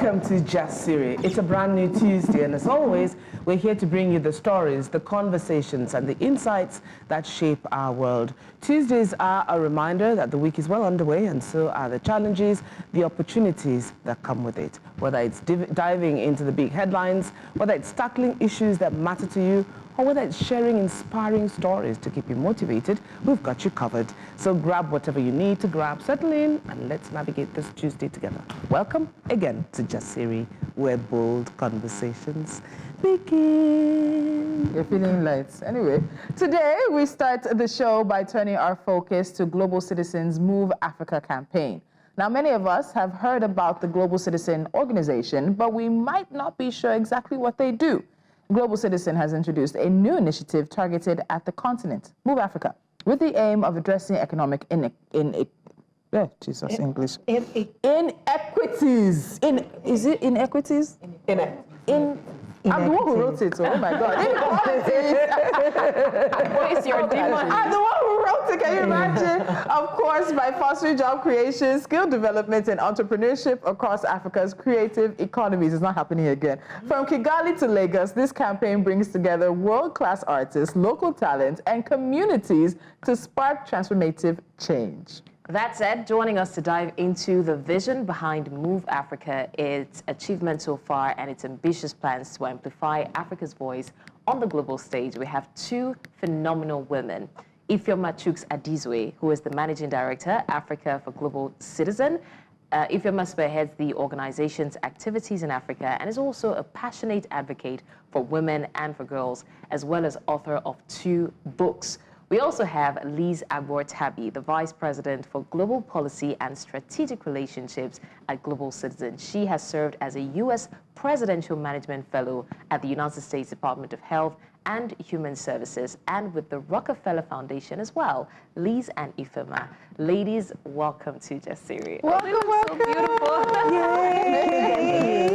Welcome to Just Siri. It's a brand new Tuesday, and as always, we're here to bring you the stories, the conversations, and the insights that shape our world. Tuesdays are a reminder that the week is well underway, and so are the challenges, the opportunities that come with it. Whether it's diving into the big headlines, whether it's tackling issues that matter to you, or whether it's sharing inspiring stories to keep you motivated, we've got you covered. So grab whatever you need to grab, settle in, and let's navigate this Tuesday together. Welcome again to Just Siri, where bold conversations begin. You're feeling light. Anyway, today we start the show by turning our focus to Global Citizens Move Afrika campaign. Now, many of us have heard about the Global Citizen organization, but we might not be sure exactly what they do. Global Citizen has introduced a new initiative targeted at the continent, Move Afrika, with the aim of addressing economic inequities. Is it inequities? I'm the one who wrote it, so oh my God. Voice your demon. I'm the one who wrote it, can you imagine? Of course, by fostering job creation, skill development, and entrepreneurship across Africa's creative economies. It's not happening again. From Kigali to Lagos, this campaign brings together world-class artists, local talent, and communities to spark transformative change. That said, joining us to dive into the vision behind Move Afrika, its achievements so far, and its ambitious plans to amplify Africa's voice on the global stage, we have two phenomenal women. Ifeoma Chuks-Adizue, who is the Managing Director, Africa for Global Citizen. Ifeoma spearheads the organization's activities in Africa and is also a passionate advocate for women and for girls, as well as author of 2 books. We also have Liz Agbor-Tabi, the Vice President for Global Policy and Strategic Relationships at Global Citizen. She has served as a U.S. Presidential Management Fellow at the United States Department of Health and Human Services and with the Rockefeller Foundation as well. Liz and Ifeoma. Ladies, welcome to Just Siri. Welcome, welcome. So beautiful. Yay!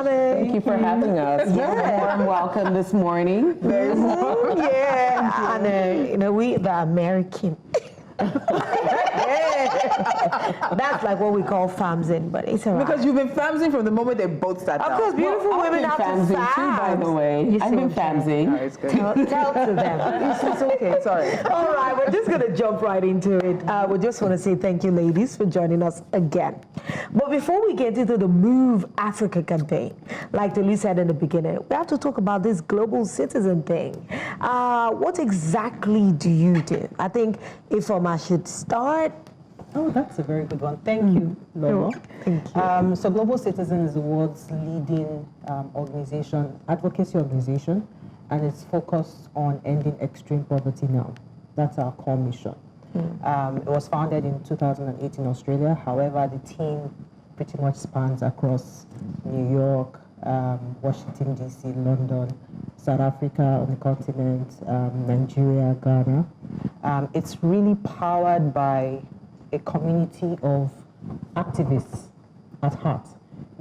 Thank you for having us. Warm welcome this morning. Very warm. Yeah. And you know, we the American. That's like what we call famsing, but it's all right. Because you've been famsing from the moment they both started. Of course, beautiful women have to famsing too, by the way. I've been famsing. No, it's good. Tell to them. It's okay, sorry. All right, we're just going to jump right into it. We just want to say thank you, ladies, for joining us again. But before we get into the Move Afrika campaign, like Tolu said in the beginning, we have to talk about this global citizen thing. What exactly do you do? I think Ifeoma should start. Oh, that's a very good one. Thank you, Lolo. Thank you. So Global Citizen is the world's leading organization, advocacy organization, and it's focused on ending extreme poverty now. That's our core mission. It was founded in 2008 in Australia. However, the team pretty much spans across New York, Washington, D.C., London, South Africa on the continent, Nigeria, Ghana. It's really powered by a community of activists at heart.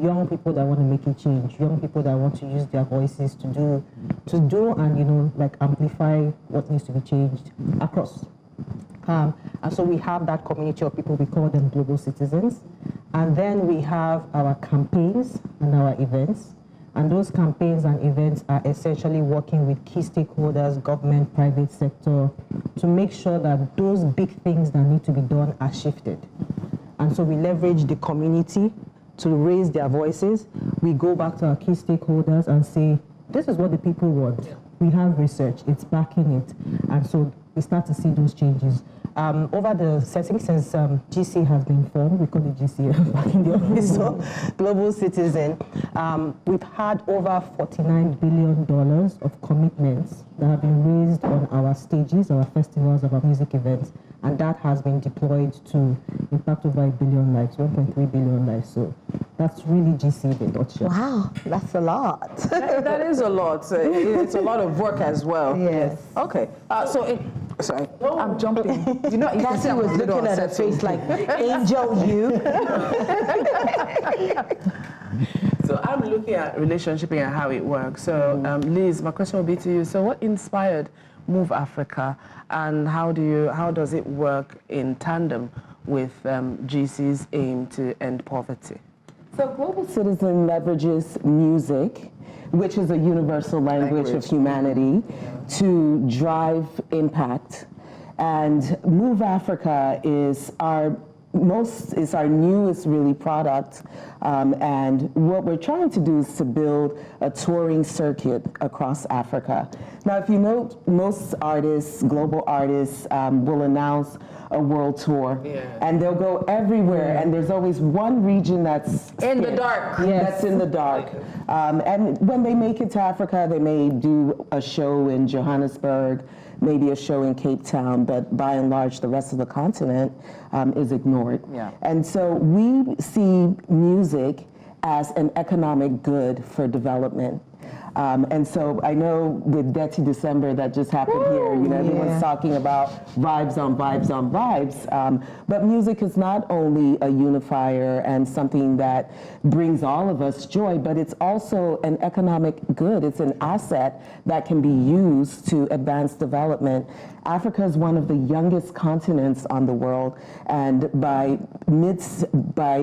Young people that want to make a change, young people that want to use their voices to do and, you know, like amplify what needs to be changed across. And so we have that community of people, we call them global citizens. And then we have our campaigns and our events. And those campaigns and events are essentially working with key stakeholders, government, private sector, to make sure that those big things that need to be done are shifted. And so we leverage the community to raise their voices. We go back to our key stakeholders and say, this is what the people want. We have research, it's backing it. And so we start to see those changes. Over the setting, since GC has been formed, we call it GC back in the office, so Global Citizen, we've had over $49 billion of commitments that have been raised on our stages, our festivals, our music events, and that has been deployed to impact over 1 billion lives, 1.3 billion lives. So that's really GC in a nutshell. Wow, that's a lot. That is a lot. It's a lot of work as well. Yes. Okay. Sorry, I'm jumping. You know, Cassie was looking at her face like, Angel, you. So I'm looking at relationship and how it works. So Liz, my question will be to you. So what inspired Move Afrika, and how does it work in tandem with GC's aim to end poverty? So Global Citizen leverages music, which is a universal language of humanity, to drive impact. And Move Afrika is our newest really product, and what we're trying to do is to build a touring circuit across Africa. Now, if you know, most artists, global artists, will announce a world tour, and they'll go everywhere, and there's always one region that's in the dark. That's in the dark. And when they make it to Africa, they may do a show in Johannesburg, maybe a show in Cape Town, but by and large, the rest of the continent is ignored. And so we see music as an economic good for development. And so I know with Dirty December that just happened here, you know, everyone's talking about vibes on vibes on vibes. But music is not only a unifier and something that brings all of us joy, but it's also an economic good. It's an asset that can be used to advance development. Africa is one of the youngest continents on the world, and by mid-century,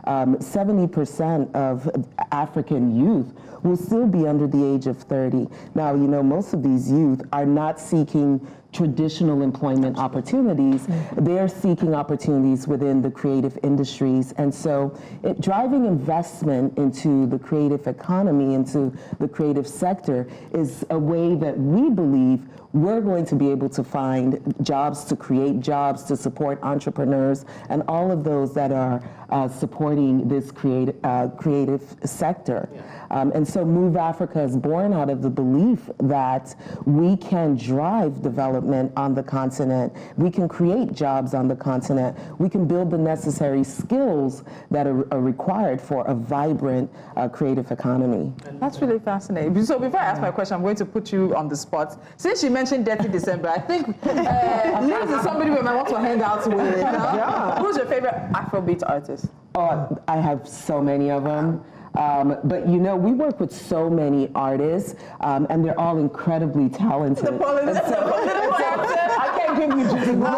70% of African youth will still be under the age of 30. Now, you know, most of these youth are not seeking traditional employment opportunities. They're seeking opportunities within the creative industries. And so driving investment into the creative economy, into the creative sector, is a way that we believe we're going to be able to find jobs, to create jobs, to support entrepreneurs, and all of those that are supporting this creative sector. And so Move Afrika is born out of the belief that we can drive development on the continent, we can create jobs on the continent, we can build the necessary skills that are required for a vibrant creative economy. That's really fascinating. So before I ask my question, I'm going to put you on the spot. Since you mentioned Dirty December, I think Liz is somebody we might want to hang out with. Who's your favorite Afrobeat artist? Oh, I have so many of them. But you know, we work with so many artists, and they're all incredibly talented. I can't give you just one.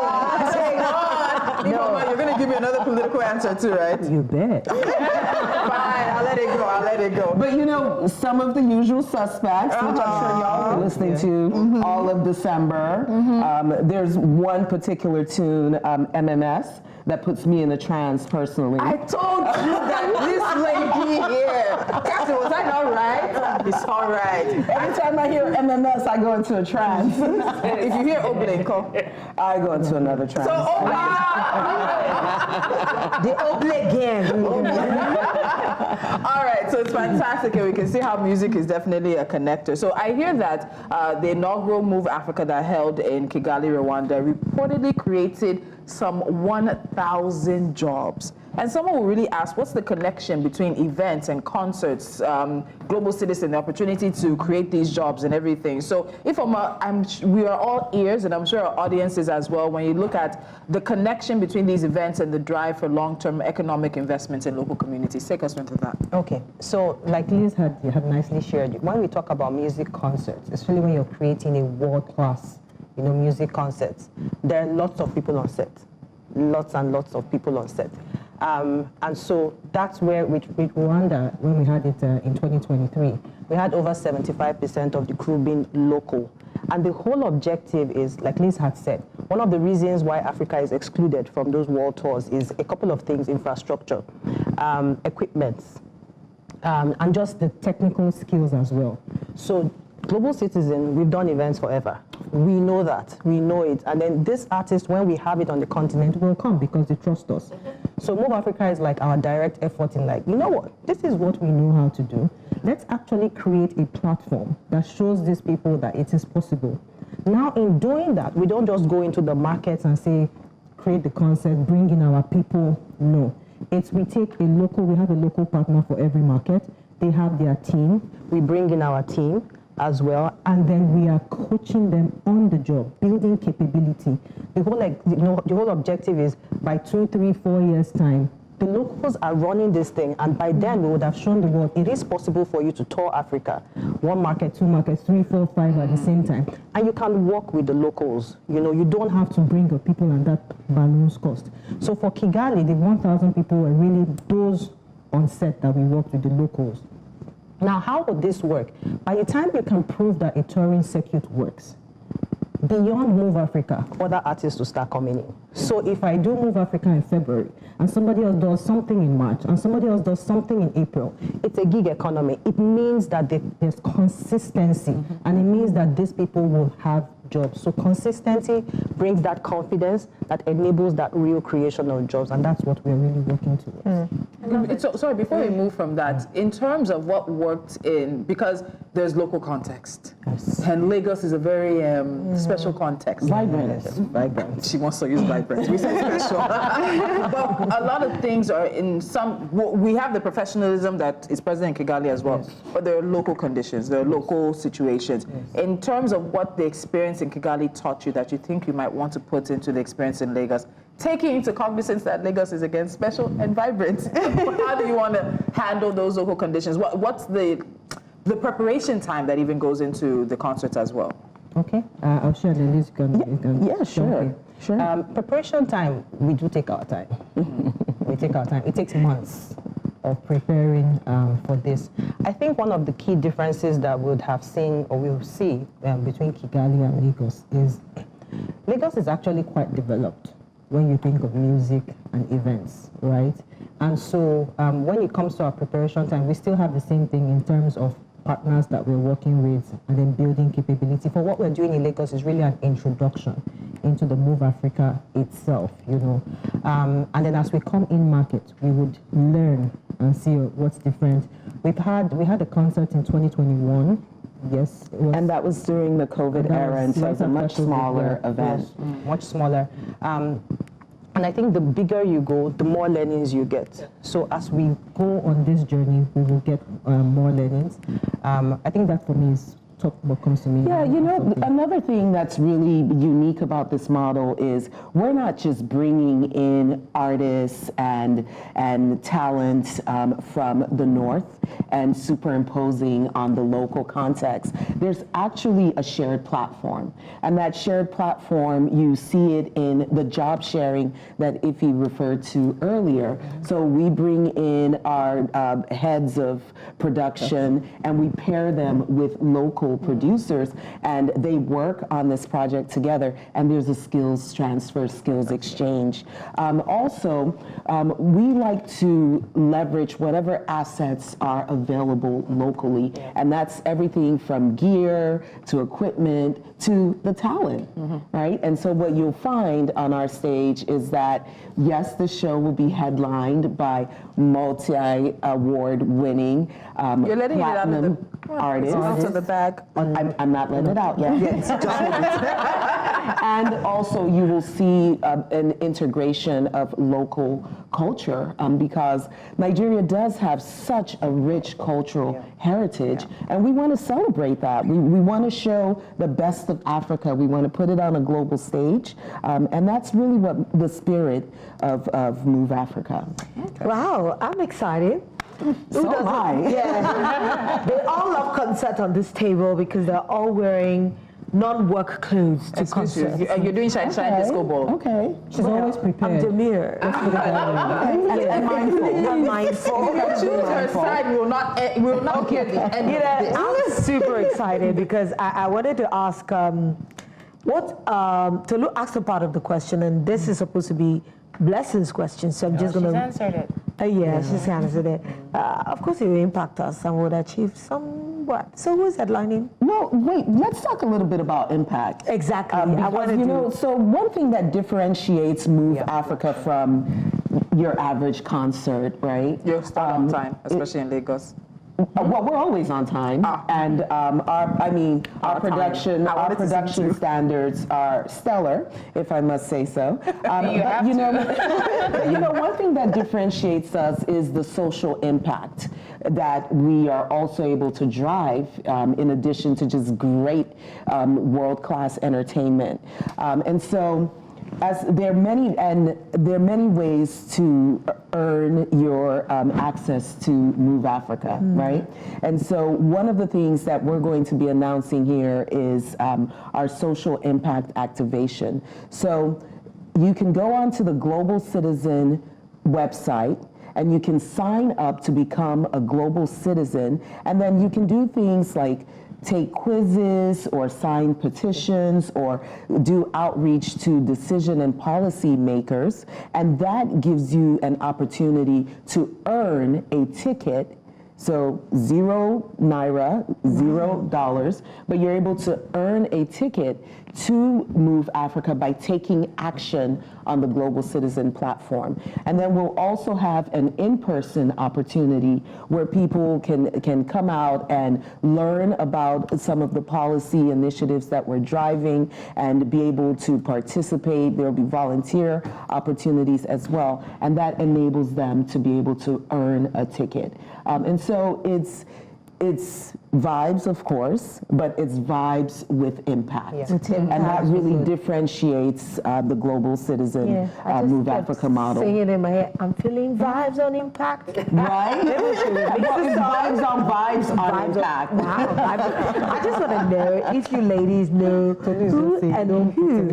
You're going to give me another political answer too, right? You bet. Fine, I'll let it go. But you know, some of the usual suspects, which I'm sure y'all are listening to all of December. There's one particular tune, MMS, that puts me in a trance personally. I told you that this lady here. Captain, was I not right? It's all right. Every time I hear MMS, I go into a trance. If you hear Oblenko, I go into another trance. So The Oble again. all right, so it's fantastic, and we can see how music is definitely a connector. So I hear that the inaugural Move Africa that held in Kigali, Rwanda, reportedly created some 1,000 jobs. And someone will really ask, what's the connection between events and concerts, Global Citizen, the opportunity to create these jobs and everything? So we are all ears, and I'm sure our audience is as well, when you look at the connection between these events and the drive for long-term economic investments in local communities. Take us into that. Okay, so like Liz had nicely shared, when we talk about music concerts, especially when you're creating a world-class, music concerts, there are lots of people on set, lots and lots of people on set. And so that's where, with Rwanda, when we had it in 2023, we had over 75% of the crew being local. And the whole objective is, like Liz had said, one of the reasons why Africa is excluded from those world tours is a couple of things: infrastructure, equipment, and just the technical skills as well. So Global Citizen, we've done events forever. We know that, we know it. And then this artist, when we have it on the continent, will come because they trust us. So Move Afrika is like our direct effort in like, you know what, this is what we know how to do. Let's actually create a platform that shows these people that it is possible. Now in doing that, we don't just go into the markets and say, create the concert, bring in our people. No, we have a local partner for every market. They have their team. We bring in our team as well, and then we are coaching them on the job, building capability. The whole objective is by 2, 3, 4 years time, the locals are running this thing, and by then we would have shown the world it is possible for you to tour Africa, 1 market, 2 markets, 3, 4, 5 at the same time, and you can work with the locals. You know, you don't have to bring your people, and that balloons cost. So for Kigali, the 1,000 people were really those on set that we worked with the locals. Now, how would this work? By the time you can prove that a touring circuit works, beyond Move Afrika, other artists will start coming in. So if I do Move Afrika in February, and somebody else does something in March, and somebody else does something in April, it's a gig economy. It means that there's consistency, and it means that these people will have jobs. So consistency brings that confidence that enables that real creation of jobs, and that's what we're really working towards. So, sorry, before we move from that, in terms of what worked in, because there's local context, and Lagos is a very special context. Vibrant. Vibrant. She wants to use vibrant. We say special. But a lot of things are in some, we have the professionalism that is present in Kigali as well, but there are local conditions, there are local situations. In terms of what the experience in Kigali taught you that you think you might want to put into the experience in Lagos, taking into cognizance that Lagos is again special and vibrant, how do you want to handle those local conditions? What's the preparation time that even goes into the concerts as well? Okay, I'll share the list. Yeah, sure. Sure. Preparation time, we do take our time. We take our time. It takes months of preparing for this. I think one of the key differences that we would have seen or we will see between Kigali and Lagos is Lagos is actually quite developed when you think of music and events, right? And so when it comes to our preparation time, we still have the same thing in terms of partners that we're working with and then building capability. For what we're doing in Lagos is really an introduction into the Move Afrika itself, you know. And then as we come in market, we would learn and see what's different. We had a concert in 2021. Yes. And that was during the COVID era, and so it's a much smaller event. Yes, much smaller. And I think the bigger you go, the more learnings you get. So as we go on this journey, we will get more learnings. I think that for me is what comes to me. Yeah, you know, another thing that's really unique about this model is we're not just bringing in artists and talent from the north and superimposing on the local context. There's actually a shared platform, and that shared platform, you see it in the job sharing that Ife referred to earlier. So we bring in our heads of production and we pair them with local producers, and they work on this project together, and there's a skills transfer, skills exchange. Also, we like to leverage whatever assets are available locally, and that's everything from gear to equipment to the talent, right? And so what you'll find on our stage is that, yes, the show will be headlined by multi-award winning You're letting platinum it out of the bag. I'm not letting it out yet. And also you will see an integration of local culture because Nigeria does have such a rich cultural heritage, and we want to celebrate that. We want to show the best of Africa. We want to put it on a global stage, and that's really what the spirit of Move Afrika. Wow, I'm excited. So am I. Yeah. They all love concert on this table because they're all wearing non-work clothes to concert. You're doing Shine Disco Ball. Okay. She's always prepared. I'm demure. And mindful. I'm mindful. Choose her side. We will not hear the end of this. I was super excited because I wanted to ask Tolu asked a part of the question, and this is supposed to be Blessing's question, so I'm just going to... She's answered it. She's answered it. Of course, it will impact us and would achieve somewhat. So who's headlining? No, wait, let's talk a little bit about impact. Exactly. I wanted to. So one thing that differentiates Move Afrika from your average concert, right? You're start on time, especially in Lagos. Well, we're always on time, and our production standards are stellar, if I must say so. But one thing that differentiates us is the social impact that we are also able to drive, in addition to just great world-class entertainment. And so there are many ways to earn your access to Move Afrika, right? And so one of the things that we're going to be announcing here is our social impact activation. So you can go onto the Global Citizen website and you can sign up to become a global citizen, and then you can do things like take quizzes or sign petitions or do outreach to decision and policy makers, and that gives you an opportunity to earn a ticket. So $0, $0, but you're able to earn a ticket to Move Afrika by taking action on the Global Citizen platform. And then we'll also have an in-person opportunity where people can come out and learn about some of the policy initiatives that we're driving and be able to participate. There'll be volunteer opportunities as well, and that enables them to be able to earn a ticket. And so it's vibes, of course, but it's vibes with impact. Yeah. And that really differentiates the Global Citizen Move Afrika model. Singing in my head, I'm feeling vibes on impact. Right? Vibes on impact. Wow. I just want to know if you ladies know who and who.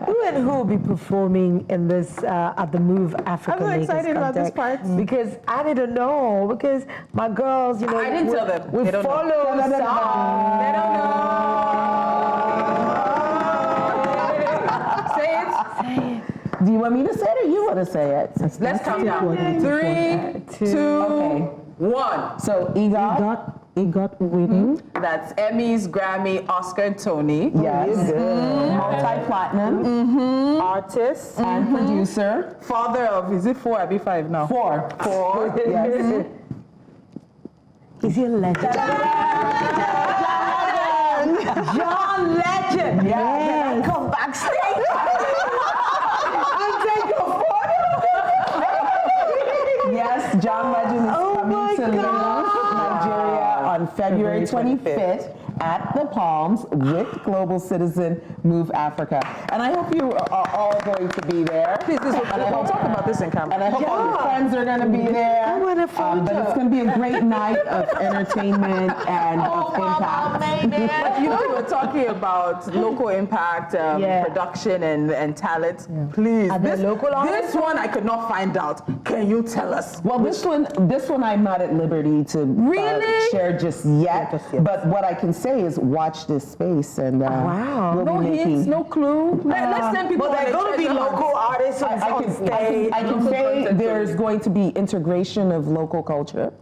Who and who will be performing in this at the Move Africa. I'm so excited about this part. Because I didn't know, because my girls, you know, I didn't tell them. We They don't follow know. songs. They don't know. Say it. Do you want me to say it or you want to say it? Let's count down. 3, 2, 1. So EGOT winning. That's Emmys, Grammy, Oscar, and Tony. Yes. Multi-platinum. Artist. And producer. Father of, is it 4 or be 5 now? 4. 4. Yes. Is he a legend? John Legend. Yes. Come backstage. I'll take a photo. Yes, John Legend is coming to Lagos, Nigeria on February 25th at the Palms with Global Citizen Move Afrika. And I hope you are all going to be there. Please, we'll talk about this in camera. And I hope all your friends are going to be there. I want a photo. But it's going to be a great night of entertainment and of impact. You know, you were talking about local impact, production, and talent. Please, this one I could not find out. Can you tell us? Well, this one I'm not at liberty to share just yet. But what I can say is watch this space, and wow, we'll no hints, no clue. Let's send people. But they're going to be local artists on stage. I can say there's going to be integration of local culture.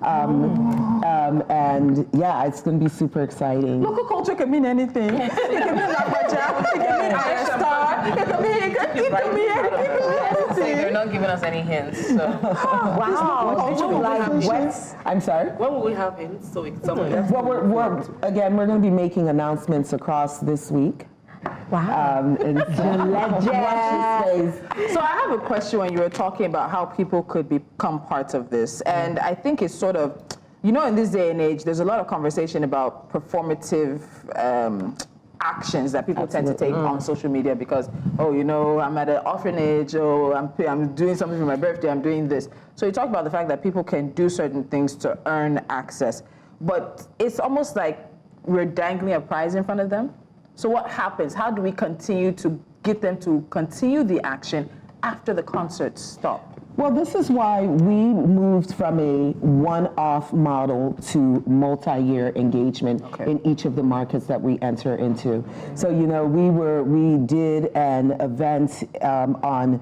And yeah, it's going to be super exciting. Local culture can mean anything. It can mean Labaja, it can mean Ayestar, it can mean anything. They're not giving us any hints. So. I'm sorry? When will we have hints? So someone Well, we're going to be making announcements across this week. Wow. Watch this space. So I have a question when you were talking about how people could become part of this. And I think it's sort of, you know, in this day and age, there's a lot of conversation about performative actions that people tend to take on social media because, oh, you know, I'm at an orphanage, or I'm doing something for my birthday, I'm doing this. So you talk about the fact that people can do certain things to earn access, but it's almost like we're dangling a prize in front of them. So what happens? How do we continue to get them to continue the action after the concerts stop? Well, this is why we moved from a one-off model to multi-year engagement in each of the markets that we enter into. So, you know, we did an event on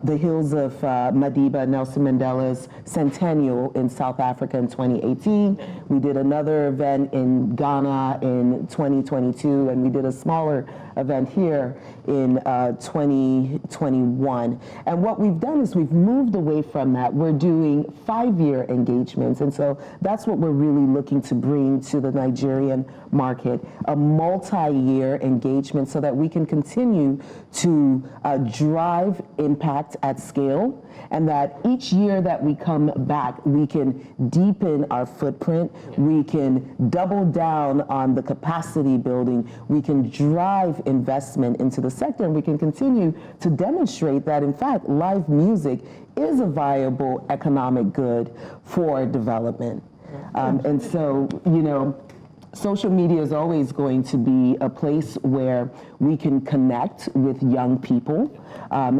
the hills of Madiba, Nelson Mandela's centennial in South Africa in 2018. We did another event in Ghana in 2022, and we did a smaller event here in 2021. And what we've done is we've we've moved away from that. We're doing 5-year engagements, and so that's what we're really looking to bring to the Nigerian market, a multi-year engagement so that we can continue to drive impact at scale, and that each year that we come back, we can deepen our footprint, we can double down on the capacity building, we can drive investment into the sector, and we can continue to demonstrate that, in fact, live music is a viable economic good for development. And so, you know, social media is always going to be a place where we can connect with young people.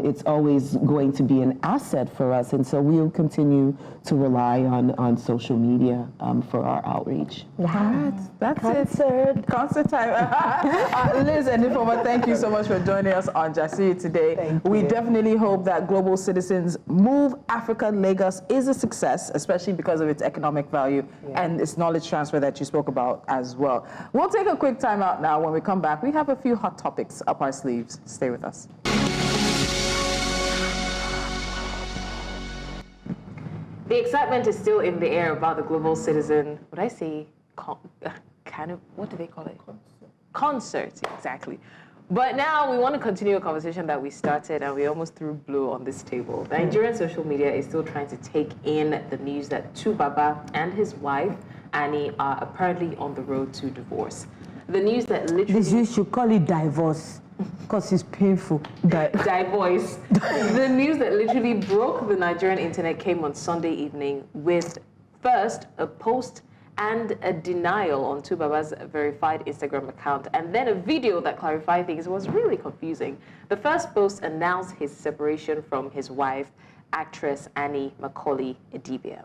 It's always going to be an asset for us, and so we'll continue to rely on social media for our outreach. That's it. Concert time. Liz and Ifeoma, thank you so much for joining us on Jasiri today. We definitely hope that Global Citizens Move Africa Lagos is a success, especially because of its economic value and its knowledge transfer that you spoke about as well. We'll take a quick time out now. When we come back, we have a few hot topics up our sleeves. Stay with us. The excitement is still in the air about the Global Citizen, what I say, kind of, what do they call it? Concerts, exactly. But now we want to continue a conversation that we started and we almost threw blue on this table. Nigerian social media is still trying to take in the news that Baba and his wife, Annie, are apparently on the road to divorce. The news that literally... You should call it divorce, because it's painful. Divorce. The news that literally broke the Nigerian internet came on Sunday evening with first a post and a denial on Baba's verified Instagram account, and then a video that clarified things. It was really confusing. The first post announced his separation from his wife, actress Annie Macaulay-Idibia.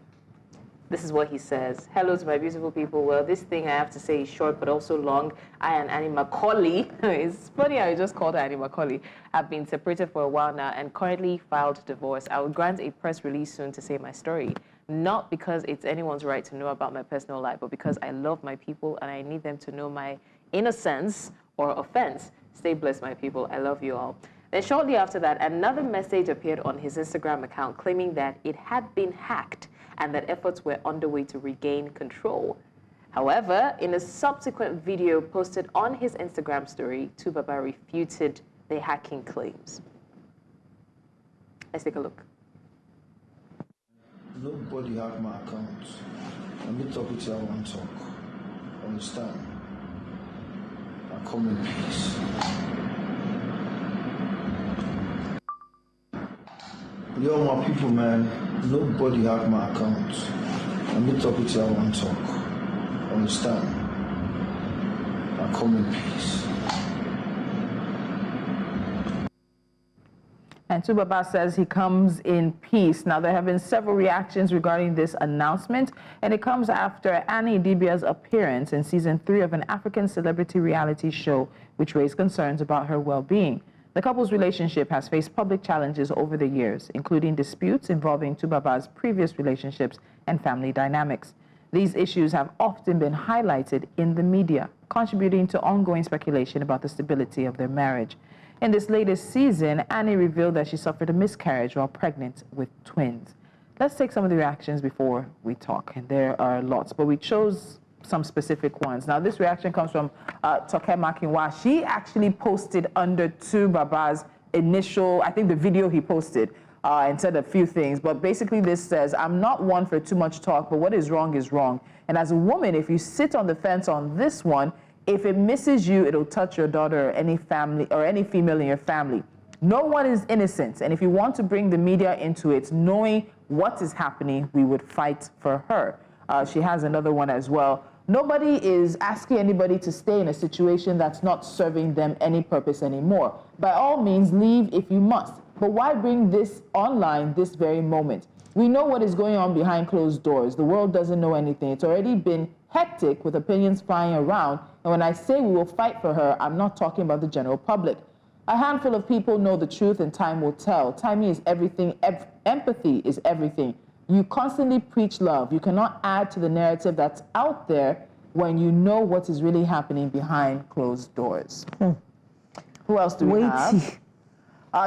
This is what he says. Hello to my beautiful people. Well, this thing I have to say is short but also long. I and Annie Macaulay, it's funny I just called her Annie Macaulay, have been separated for a while now and currently filed divorce. I will grant a press release soon to say my story. Not because it's anyone's right to know about my personal life, but because I love my people and I need them to know my innocence or offense. Stay blessed, my people. I love you all. Then shortly after that, another message appeared on his Instagram account claiming that it had been hacked and that efforts were underway to regain control. However, in a subsequent video posted on his Instagram story, Baba refuted the hacking claims. Let's take a look. Nobody hacked my account. Let me talk with you, I want to talk. Understand? I come in peace. Yo, my people, man, nobody hacked my account. Let me talk with you, I want to talk. Understand? I come in peace. And Baba says he comes in peace. Now, there have been several reactions regarding this announcement, and it comes after Annie Idibia's appearance in season 3 of an African celebrity reality show, which raised concerns about her well-being. The couple's relationship has faced public challenges over the years, including disputes involving Baba's previous relationships and family dynamics. These issues have often been highlighted in the media, contributing to ongoing speculation about the stability of their marriage. In this latest season, Annie revealed that she suffered a miscarriage while pregnant with twins. Let's take some of the reactions before we talk, and there are lots, but we chose some specific ones. Now, this reaction comes from Toke Makinwa. She actually posted under Baba's initial, I think the video he posted, and said a few things, but basically this says, I'm not one for too much talk, but what is wrong is wrong. And as a woman, if you sit on the fence on this one, if it misses you, it'll touch your daughter or any family or any female in your family. No one is innocent. And if you want to bring the media into it, knowing what is happening, we would fight for her. She has another one as well. Nobody is asking anybody to stay in a situation that's not serving them any purpose anymore. By all means, leave if you must. But why bring this online this very moment? We know what is going on behind closed doors. The world doesn't know anything. It's already been hectic with opinions flying around. And when I say we will fight for her, I'm not talking about the general public. A handful of people know the truth and time will tell. Timing is everything. Empathy is everything. You constantly preach love. You cannot add to the narrative that's out there when you know what is really happening behind closed doors. Who else do we have?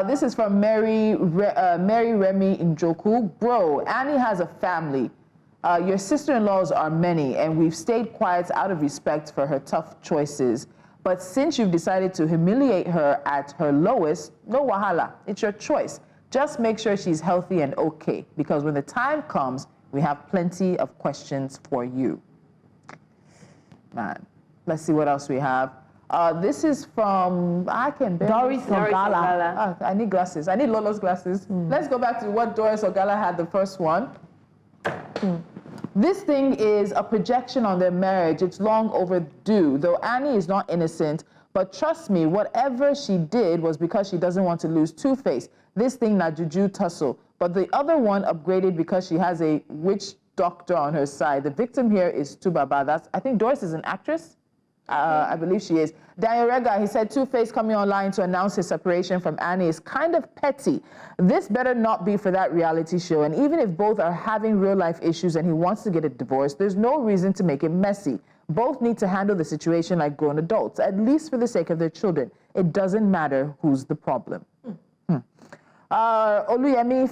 This is from Mary Remy Njoku. Bro, Annie has a family. Your sister-in-laws are many, and we've stayed quiet out of respect for her tough choices. But since you've decided to humiliate her at her lowest, no wahala. It's your choice. Just make sure she's healthy and okay, because when the time comes, we have plenty of questions for you. Man, let's see what else we have. This is from, Doris Ogala. I need glasses. I need Lolo's glasses. Let's go back to what Doris Ogala had, the first one. This thing is a projection on their marriage. It's long overdue, though Annie is not innocent. But trust me, whatever she did was because she doesn't want to lose Two-Face. This thing, na juju tussle. But the other one upgraded because she has a witch doctor on her side. The victim here is Tubaba. I think Doris is an actress. I believe she is. Daniel Rega, he said Two-Face coming online to announce his separation from Annie is kind of petty. This better not be for that reality show. And even if both are having real life issues and he wants to get a divorce, there's no reason to make it messy. Both need to handle the situation like grown adults, at least for the sake of their children. It doesn't matter who's the problem. Yemi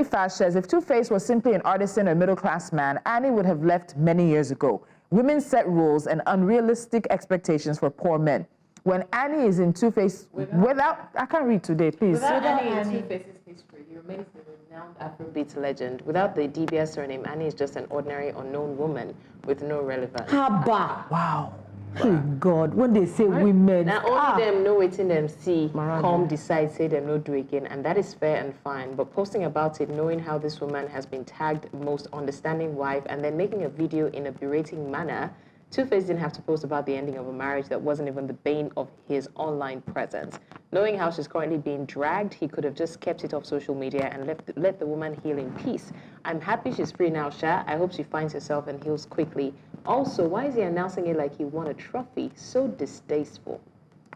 Fash says, if Two-Face was simply an artisan or middle-class man, Annie would have left many years ago. Women set rules and unrealistic expectations for poor men. When Annie is in Two-Face, I can't read today, please. Without Annie in Two-Face's history, he remains the renowned Afrobeat legend. Without the DBS surname, Annie is just an ordinary unknown woman with no relevance. Haba. Wow. Hey God, when they say women, now only them know waiting them see, come decide, say them no do again, and that is fair and fine. But posting about it, knowing how this woman has been tagged most understanding wife, and then making a video in a berating manner, Two-Face didn't have to post about the ending of a marriage that wasn't even the bane of his online presence. Knowing how she's currently being dragged, he could have just kept it off social media and let the woman heal in peace. I'm happy she's free now, Sha. I hope she finds herself and heals quickly. Also, why is he announcing it like he won a trophy? So distasteful.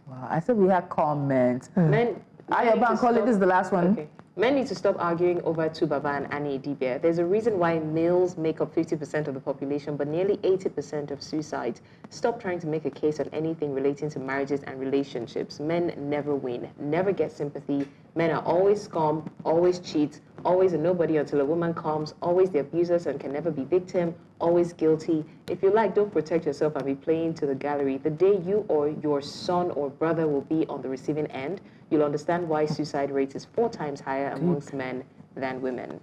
Wow, I said we had comments. Men, this is the last one. Okay. Men need to stop arguing over Tubaba and Annie Idibia. There's a reason why males make up 50% of the population, but nearly 80% of suicides. Stop trying to make a case on anything relating to marriages and relationships. Men never win, never get sympathy. Men are always scum, always cheat, always a nobody until a woman comes, always the abusers and can never be victim, always guilty. If you like, don't protect yourself and be playing to the gallery. The day you or your son or brother will be on the receiving end, you'll understand why suicide rate is 4 times higher amongst men than women.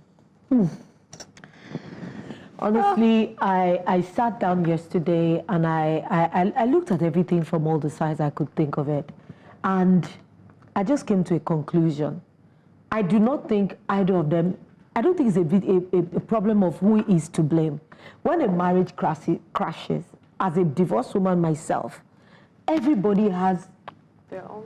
Honestly, I sat down yesterday and I looked at everything from all the sides I could think of it. And I just came to a conclusion. I do not think either of them, I don't think it's a problem of who is to blame. When a marriage crashes, as a divorced woman myself, everybody has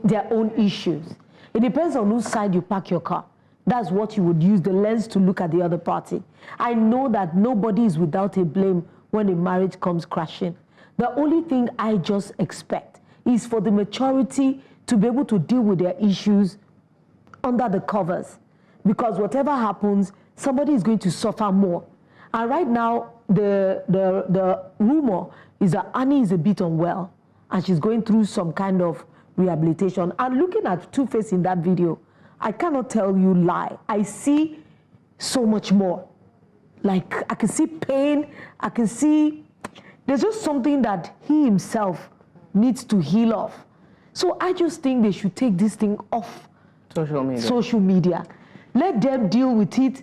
their own issues. It depends on whose side you park your car. That's what you would use the lens to look at the other party. I know that nobody is without a blame when a marriage comes crashing. The only thing I just expect is for the maturity to be able to deal with their issues under the covers. Because whatever happens, somebody is going to suffer more. And right now, the rumor is that Annie is a bit unwell and she's going through some kind of rehabilitation. And looking at Two-Face in that video, I cannot tell you lie. I see so much more. Like, I can see pain, I can see, there's just something that he himself needs to heal off. So I just think they should take this thing off social media. Let them deal with it.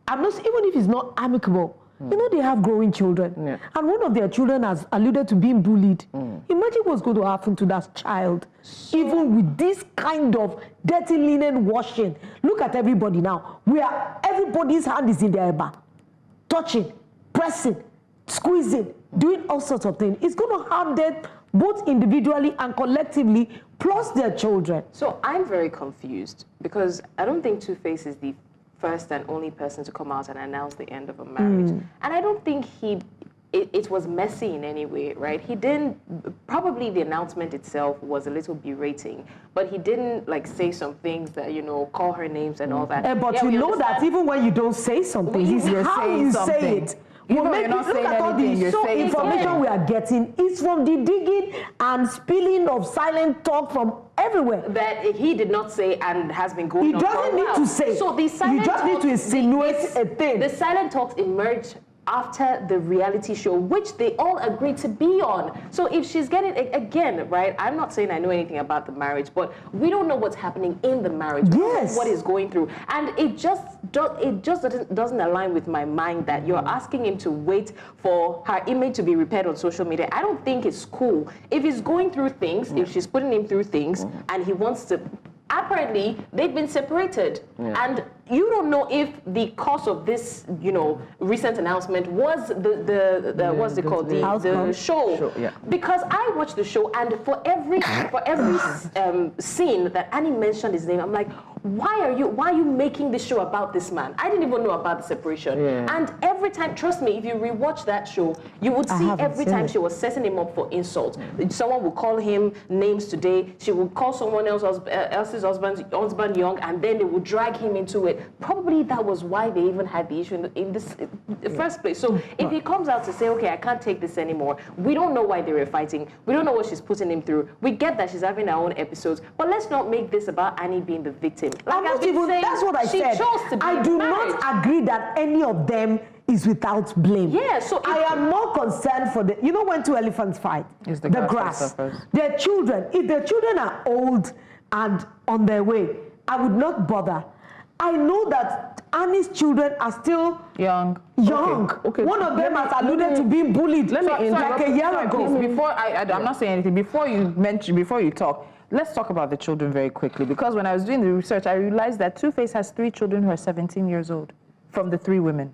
I'm not, even if it's not amicable, you know, they have growing children. Yeah. And one of their children has alluded to being bullied. Imagine what's going to happen to that child, even with this kind of dirty linen washing. Look at everybody now. Everybody's hand is in their bar, touching, pressing, squeezing, doing all sorts of things. It's going to harm them both individually and collectively, plus their children. So I'm very confused because I don't think Two-Face is the first and only person to come out and announce the end of a marriage. And I don't think it was messy in any way, right? He didn't, probably the announcement itself was a little berating, but he didn't like say some things that, you know, call her names and all that. But you know that even when you don't say something, it's how you say it. You know, you're not saying anything, so information we are getting is from the digging and spilling of silent talk from everywhere. That he did not say and has been going He on doesn't for a need while. to say. So the silent You just need to talks- insinuate a thing. The silent talks emerged after the reality show, which they all agreed to be on. So if she's getting, again, right, I'm not saying I know anything about the marriage, but we don't know what's happening in the marriage. We don't know what is going through. And it just doesn't align with my mind that you're asking him to wait for her image to be repaired on social media. I don't think it's cool. If he's going through things, if she's putting him through things, and he wants to, apparently they've been separated. And you don't know if the cause of this, recent announcement was the what's it called, the show. Because I watched the show, and for every scene that Annie mentioned his name, I'm like, why are you making this show about this man? I didn't even know about the separation. And every time, trust me, if you rewatch that show, you would see every time she was setting him up for insult. Someone would call him names today. She would call someone else's husband young, and then they would drag him into it. Probably that was why they even had the issue in the first place. So if he comes out to say, okay, I can't take this anymore, we don't know why they were fighting. We don't know what she's putting him through. We get that she's having her own episodes, but let's not make this about Annie being the victim. Like I've been saying, that's what I she said. chose to be I do married. not agree that any of them is without blame. Yeah, so I am more concerned for the, when two elephants fight, It's the grass. Their children, if their children are old and on their way, I would not bother. I know that Annie's children are still young. Okay. One of them has alluded to being bullied like a year ago. Before I'm not saying anything. Before you talk, let's talk about the children very quickly, because when I was doing the research, I realized that Two-Face has 3 children who are 17 years old from the 3 women.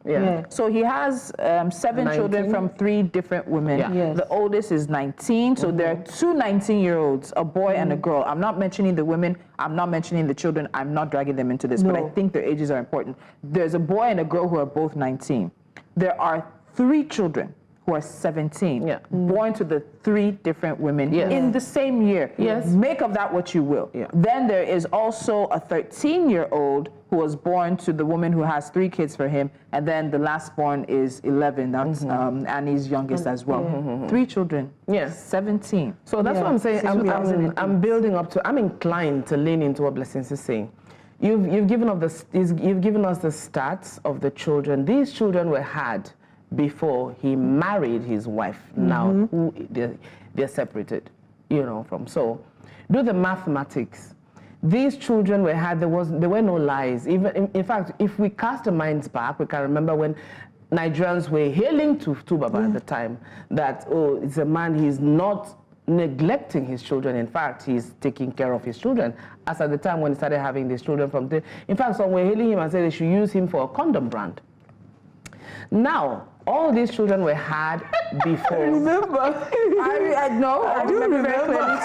So he has 7 children from 3 different women. The oldest is 19, so there are 2 19-year-olds, a boy and a girl. I'm not mentioning the women, I'm not mentioning the children, I'm not dragging them into this, but I think their ages are important. There's a boy and a girl who are both 19. There are 3 children who are 17, born to the 3 different women in the same year. Make of that what you will. Then there is also a 13-year-old who was born to the woman who has 3 kids for him, and then the last born is 11. That's Annie's youngest as well. 3 children. 17. So that's what I'm saying. I'm building up to. I'm inclined to lean into what Blessings is saying. You've given us the stats of the children. These children were had before he married his wife. Now who they're separated, from. So do the mathematics. These children were had, there were no lies. Even in fact, if we cast our minds back, we can remember when Nigerians were hailing to Baba at the time that, it's a man, he's not neglecting his children. In fact, he's taking care of his children. As at the time when he started having these children in fact, some were hailing him and said they should use him for a condom brand. Now, all these children were had before. I remember. I do remember very clearly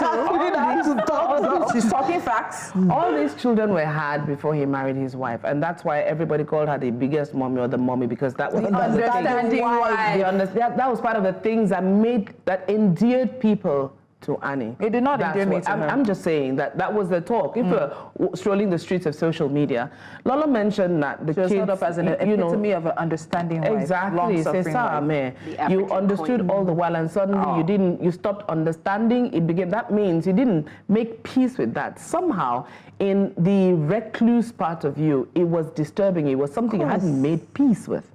too. She's talking facts. All these children were had before he married his wife, and that's why everybody called her the biggest mommy or the mommy, because that was understanding why. That was part of the things that endeared people to Annie. It did not endear me to her. I'm just saying that was the talk. If we're strolling the streets of social media, Lola mentioned that the kids... She was held up as an epitome of an understanding wife. Exactly. You understood all the while, and suddenly you stopped understanding. That means you didn't make peace with that. Somehow, in the recluse part of you, it was disturbing. It was something you hadn't made peace with.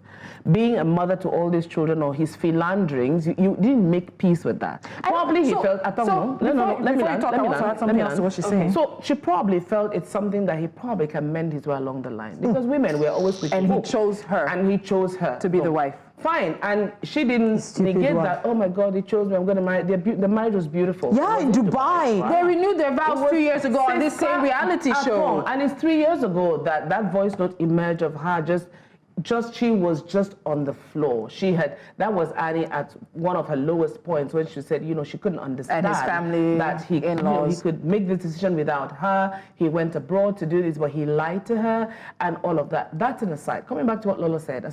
Being a mother to all these children, or his philanderings, you didn't make peace with that. Probably he felt, I don't know. Let me land. What she's saying. So she probably felt it's something that he probably can mend his way along the line. Because women were always quick. And he chose her. And he chose her. To be the wife. Fine. And she didn't negate that, oh my God, he chose me, I'm going to marry. The marriage was beautiful. Yeah, in Dubai. They renewed their vows 2 years ago on this same reality show. And it's 3 years ago that voice note emerged of her she was just on the floor. That was Annie at one of her lowest points when she said, she couldn't understand. And his family, that he could make this decision without her. He went abroad to do this, but he lied to her and all of that. That's an aside. Coming back to what Lola said,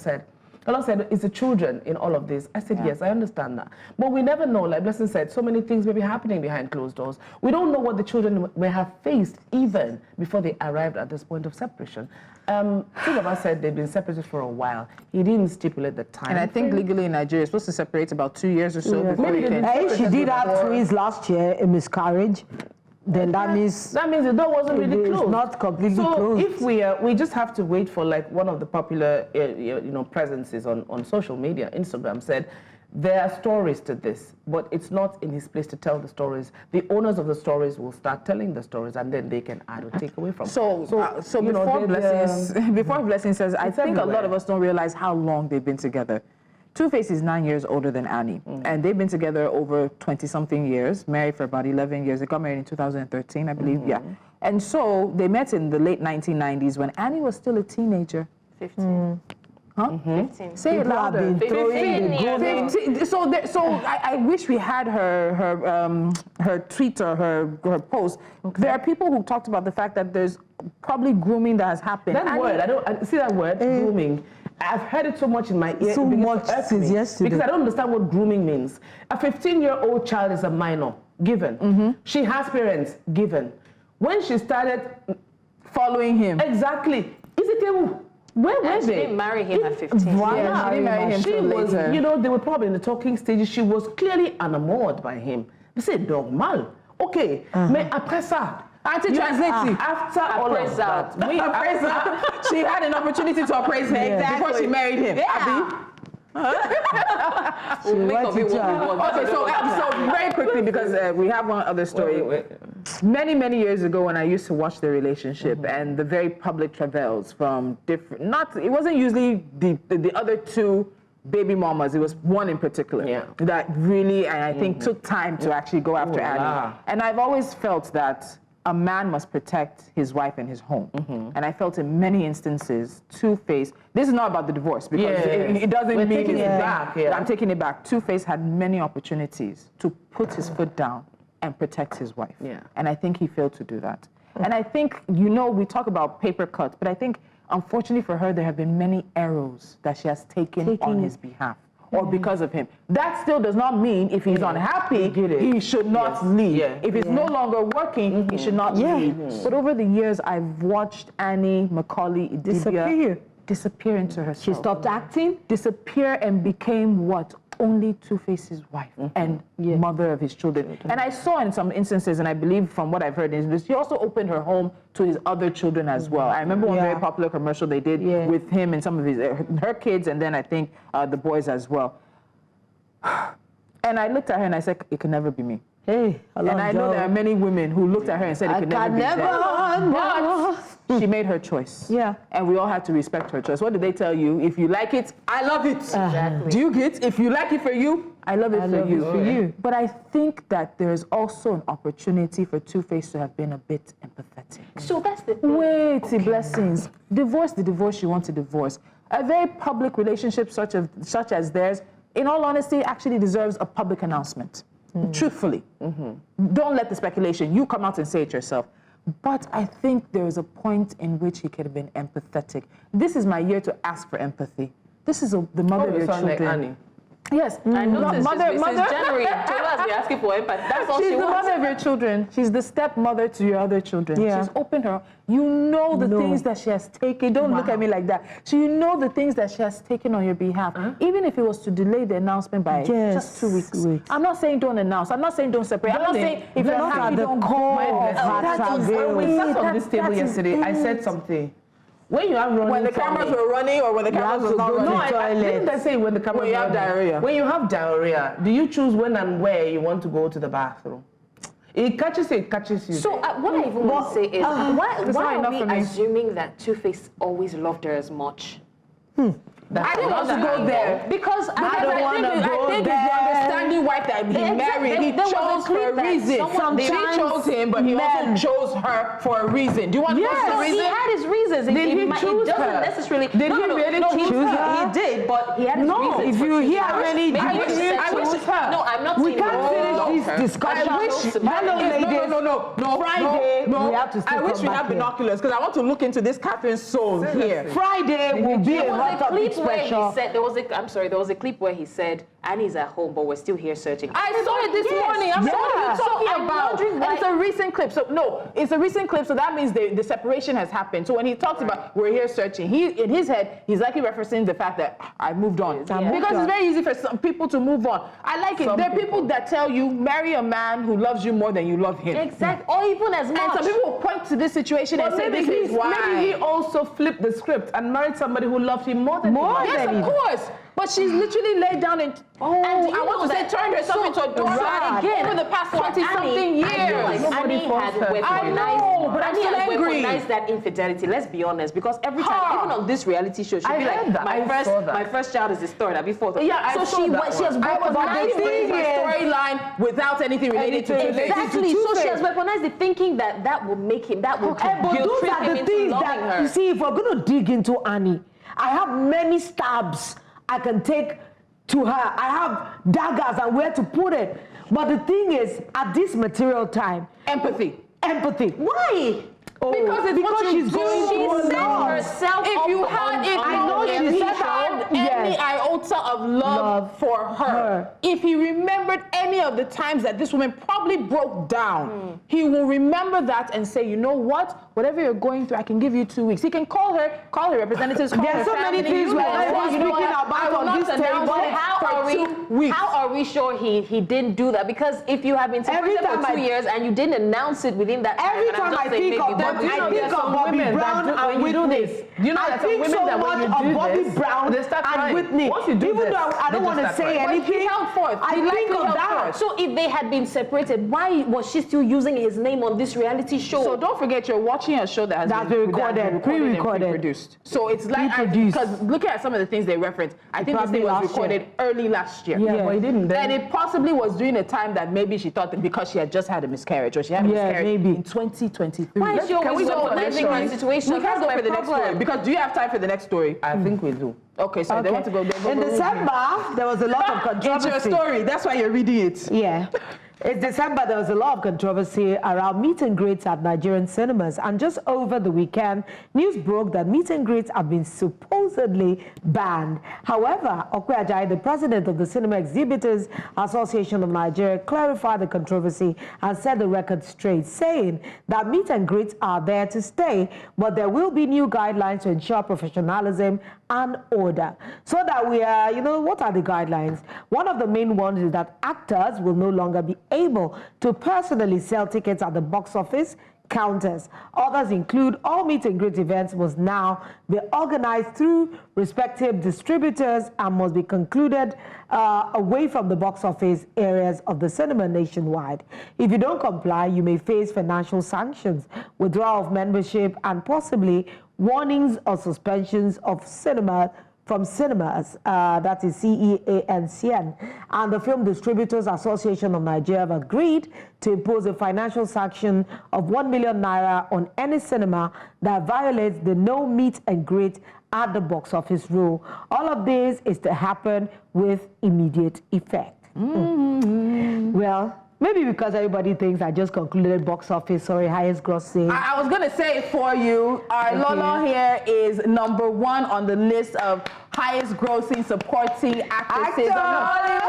Lola said, it's the children in all of this. I said, yes, I understand that. But we never know, like Blessing said, so many things may be happening behind closed doors. We don't know what the children may have faced even before they arrived at this point of separation. Two of us said they've been separated for a while. He didn't stipulate the time. And I think legally in Nigeria, you're supposed to separate about 2 years or so before you can. She did have twins last year, a miscarriage. then that means the door wasn't really it's closed. not completely so closed. If we just have to wait for like one of the popular presences on social media, Instagram said, there are stories to this, but it's not in his place to tell the stories. The owners of the stories will start telling the stories, and then they can add or take away from. So before Blessing says, I think everywhere. a lot of us don't realize how long they've been together. Two-Face is 9 years older than Annie, and they've been together over 20-something years, married for about 11 years. They got married in 2013, I believe, yeah. And so they met in the late 1990s when Annie was still a teenager. 15. Huh? 15. Say it louder. 15. So I wish we had her tweet or her post. Okay. There are people who talked about the fact that there's probably grooming that has happened. That word, I see that word, grooming. I've heard it so much in my ear. So much since yesterday. Because I don't understand what grooming means. A 15-year-old child is a minor, given. She has parents, given. When she started following him. Exactly. Is it a... Where were She they? didn't marry him at 15. Yeah, she didn't marry him She till was, later. they were probably in the talking stages. She was clearly enamored by him. They said, normal. Okay, mais après ça, after all of that, she had an opportunity to appraise him before she married him. Yeah. Okay, so very quickly, because we have one other story. Many, many years ago, when I used to watch the relationship and the very public travails from different, it wasn't usually the other two baby mamas, it was one in particular that really, and I think took time to actually go after Annie. And I've always felt that a man must protect his wife and his home. And I felt in many instances, Two-Face, this is not about the divorce, because it doesn't mean it's back. I'm taking it back. Two-Face had many opportunities to put his foot down and protect his wife. And I think he failed to do that. And I think, we talk about paper cuts, but I think, unfortunately for her, there have been many arrows that she has taken on his behalf. Or because of him. That still does not mean if he's unhappy, he should not leave. If he's no longer working, he should not leave. But over the years, I've watched Annie, Macaulay, disappear into herself. She stopped acting? Disappear and became what? Only Two-Face's wife and mother of his children. And I saw in some instances, and I believe from what I've heard, is she also opened her home to his other children as well. I remember one very popular commercial they did with him and some of her kids, and then I think the boys as well. And I looked at her and I said, it could never be me. Hey, and I know there are many women who looked at her and said it could never be them. But she made her choice. And we all have to respect her choice. What did they tell you? If you like it, I love it. Exactly. Do you get? If you like it for you, I love it for you. But I think that there's also an opportunity for Two-Face to have been a bit empathetic. So that's the thing. Wait, blessings. Divorce the divorce you want to divorce. A very public relationship such as theirs, in all honesty, actually deserves a public announcement. Truthfully. Don't let the speculation. You come out and say it yourself. But I think there is a point in which he could have been empathetic. This is my year to ask for empathy. This is the mother of your children. Like Annie. Yes, I noticed mother. Since January, Tola's been asking for empathy. That's all She's she the wants. mother of your children. She's the stepmother to your other children. She's opened her. You know the things that she has taken. Don't look at me like that. So you know the things that she has taken on your behalf. Even if it was to delay the announcement by just 2 weeks. I'm not saying don't announce. I'm not saying don't separate. I'm not saying if you're not happy, don't go. When we sat on this table yesterday, I said something. When you have running when the cameras were running or when the cameras were not running? No, I didn't I say when the cameras were running. When you have diarrhea. When you have diarrhea, do you choose when and where you want to go to the bathroom? It catches you. So what I even want to say is, why are we assuming that Two-Face always loved her as much? I didn't want to go there. Because I don't want to go there. I think it's the understanding wife that he married. He chose for a reason. She chose him, but he also chose her for a reason. Do you want to know the reason? He had his reasons. Did he choose her? Necessarily. Did he really choose her? He did, but he had his reasons. If you hear many, I wish her. No, I'm not saying we can't finish this discussion. No. Friday, we have to I wish we had binoculars because I want to look into this Catherine's soul here. Friday will be a hot topic special. There was a clip where he said Annie's at home, but we're still here searching. I saw it this morning. I'm talking about. wondering why. And it's a recent clip. So no, it's a recent clip. So that means the separation has happened. So when he talks about we're here searching, in his head, he's likely referencing the fact that I moved on. Because it's very easy for some people to move on. I like it. There are people that tell you marry a man who loves you more than you love him. Exactly. Or even as much. And some people will point to this situation and say this is why. Maybe he also flipped the script and married somebody who loved him more than him. Yes, of course. But she's literally laid down and I want to say turned herself into a doormat again over the past 20-something years. I feel like Annie had weaponized, but I'm still angry. Weaponized that infidelity. Let's be honest, because every time, even on this reality show, she'll be like, my first child is this third, I'll be fourth. Yeah, so she has weaponized the storyline without anything related to it. Exactly. So she has weaponized the thinking that will make him, that will guilt trip him into loving her. You see, if we're going to dig into Annie, I have many stabs I can take to her. I have daggers and where to put it. But the thing is, at this material time, empathy. Why? Because she's going through she set herself if you had any iota of love for her, if he remembered any of the times that this woman probably broke down, he will remember that and say, you know what? Whatever you're going through, I can give you 2 weeks. He can call her representatives, call There's her so family. many things we're speaking about on this table. How are we sure he didn't do that? Because if you have been separated for 2 years and you didn't announce it within that time, every time I think of them, I think of Bobby Brown and Whitney. Do you know that some women that when you do Bobby this, Brown they start and crying. Whitney. Once you do Even this, though I don't want to say anything, he held forth. I think of that. So if they had been separated, why was she still using his name on this reality show? So don't forget, you're watching a show that has been recorded, pre-recorded. So it's like, because looking at some of the things they reference, I think this thing was recorded early last year. Yeah, but he didn't. And it possibly was during a time that maybe she thought that because she had just had a miscarriage, or she had a miscarriage in 2023. Why is she always weaponizing her situation? We can't go for the next story, because do you have time for the next story? I think we do. Okay, so they want to go. In December, there was a lot of controversy. It's your story. That's why you're reading it. Yeah. In December, there was a lot of controversy around meet and greets at Nigerian cinemas. And just over the weekend, news broke that meet and greets have been supposedly banned. However, Okwe Ajayi, the president of the Cinema Exhibitors Association of Nigeria, clarified the controversy and set the record straight, saying that meet and greets are there to stay, but there will be new guidelines to ensure professionalism and order. So that we are, what are the guidelines? One of the main ones is that actors will no longer be able to personally sell tickets at the box office counters. Others include all meet and greet events must now be organized through respective distributors and must be concluded away from the box office areas of the cinema nationwide. If you don't comply, you may face financial sanctions, withdrawal of membership, and possibly warnings or suspensions of from cinemas, that is CEANCN, and the Film Distributors Association of Nigeria have agreed to impose a financial sanction of 1 million naira on any cinema that violates the no meet and greet at the box office rule. All of this is to happen with immediate effect. Well, maybe because everybody thinks I just concluded box office, highest grossing. I was going to say for you, our Lolo here is #1 on the list of highest grossing supporting actresses in Hollywood.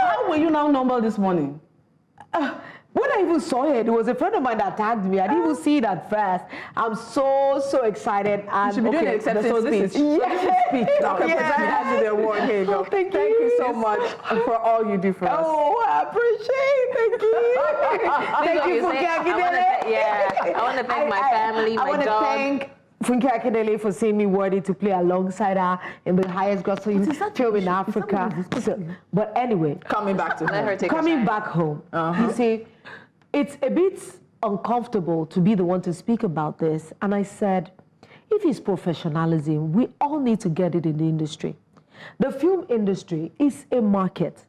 How were you now number this morning? When I even saw it, it was a friend of mine that tagged me. I didn't even see it at first. I'm so excited. And you should be doing an acceptance speech. Speech. Yes. The award. Here you go. Thank you so much for all you do for us. Oh, I appreciate it. Thank you. Thank you for I want to thank my family, my dog. I want to thank Funke Akindele for seeing me worthy to play alongside her in the highest grossing film in Africa. But anyway, coming back to let her take coming back home, you see, it's a bit uncomfortable to be the one to speak about this. And I said, if it's professionalism, we all need to get it in the industry. The film industry is a market.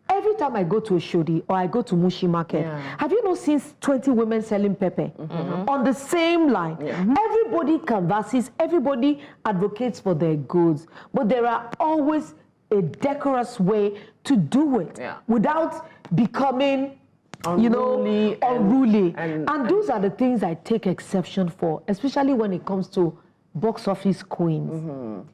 Every time I go to a Shodi or I go to Mushi Market, have you not seen 20 women selling pepper on the same line? Everybody canvasses, everybody advocates for their goods, but there are always a decorous way to do it without becoming unruly. And those are the things I take exception for, especially when it comes to box office queens.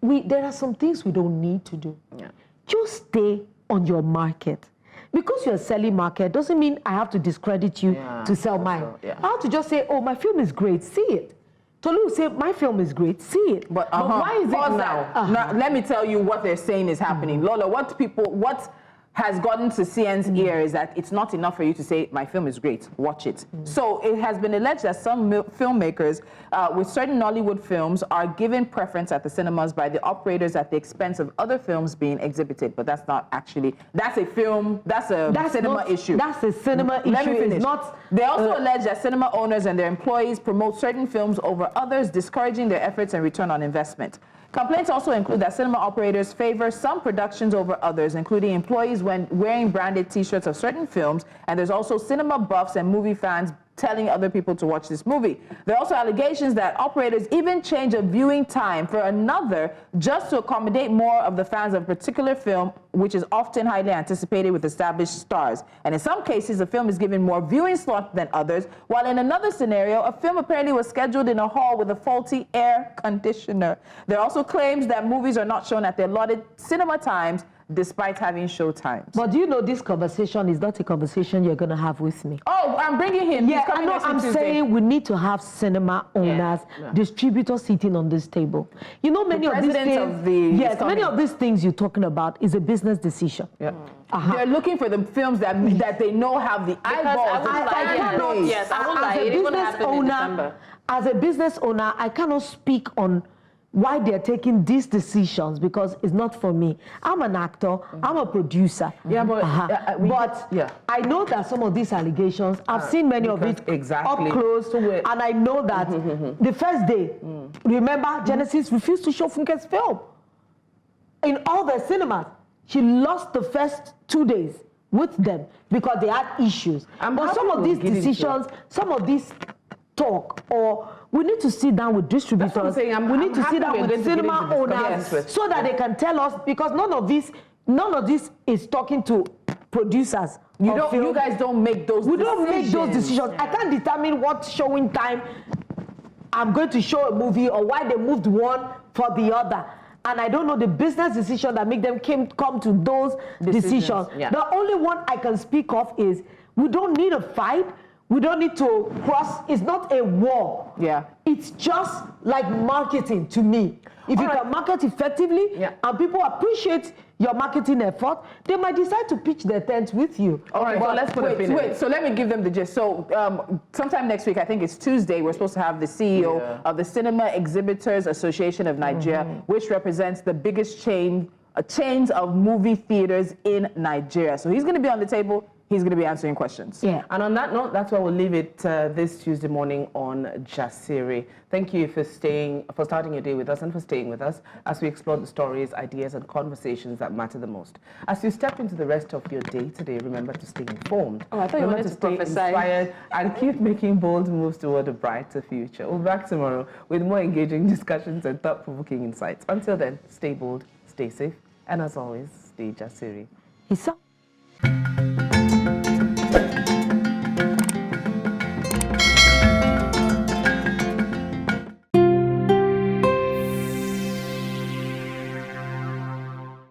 There are some things we don't need to do. Yeah. Just stay on your market. Because you're selling market doesn't mean I have to discredit you to sell mine. Yeah. I have to just say, oh, my film is great, see it. Tolu will say, my film is great, see it. But why is it now? Now, let me tell you what they're saying is happening. Lola, what has gotten to CN's ear is that it's not enough for you to say, my film is great, watch it. So it has been alleged that some filmmakers with certain Nollywood films are given preference at the cinemas by the operators at the expense of other films being exhibited. But that's not actually, that's a cinema issue. That's a cinema issue. Let me finish. They also allege that cinema owners and their employees promote certain films over others, discouraging their efforts and return on investment. Complaints also include that cinema operators favor some productions over others, including employees when wearing branded T-shirts of certain films, and there's also cinema buffs and movie fans telling other people to watch this movie. There are also allegations that operators even change a viewing time for another just to accommodate more of the fans of a particular film, which is often highly anticipated with established stars. And in some cases, the film is given more viewing slots than others, while in another scenario, a film apparently was scheduled in a hall with a faulty air conditioner. There are also claims that movies are not shown at their allotted cinema times, despite having show times. But do you know this conversation is not a conversation you're going to have with me? Oh, I'm bringing him. Yeah, I know. I'm saying we need to have cinema owners, distributors sitting on this table. You know, many of these things. Yes, many of these things you're talking about is a business decision. Yeah. They're looking for the films that they know have the eyeballs. As a business owner, I cannot speak on why they're taking these decisions because it's not for me. I'm an actor, I'm a producer. Yeah, but I know that some of these allegations, I've seen many of it up close, and I know that the first day, remember, Genesis refused to show Funke's film in all their cinemas. She lost the first 2 days with them because they had issues. But some of these decisions, some of these talk, or we need to sit down with distributors. We need to sit down with cinema owners so that they can tell us, because none of this is talking to producers. You guys don't make those decisions. We don't make those decisions. I can't determine what showing time I'm going to show a movie or why they moved one for the other. And I don't know the business decision that make them come to those decisions. Yeah. The only one I can speak of is we don't need a fight. We don't need to cross. It's not a war. Yeah. It's just like marketing to me. If you can market effectively and people appreciate your marketing effort, they might decide to pitch their tent with you. All right, well, let's put a pin in it. So let me give them the gist. So sometime next week, I think it's Tuesday, we're supposed to have the CEO of the Cinema Exhibitors Association of Nigeria, which represents the biggest chains of movie theaters in Nigeria. So he's going to be on the table. He's going to be answering questions. Yeah. And on that note, that's where we'll leave it this Tuesday morning on Jasiri. Thank you for starting your day with us and for staying with us as we explore the stories, ideas, and conversations that matter the most. As you step into the rest of your day today, remember to stay informed. Oh, I thought you wanted to stay inspired and keep making bold moves toward a brighter future. We'll be back tomorrow with more engaging discussions and thought-provoking insights. Until then, stay bold, stay safe, and as always, stay Jasiri. Peace out.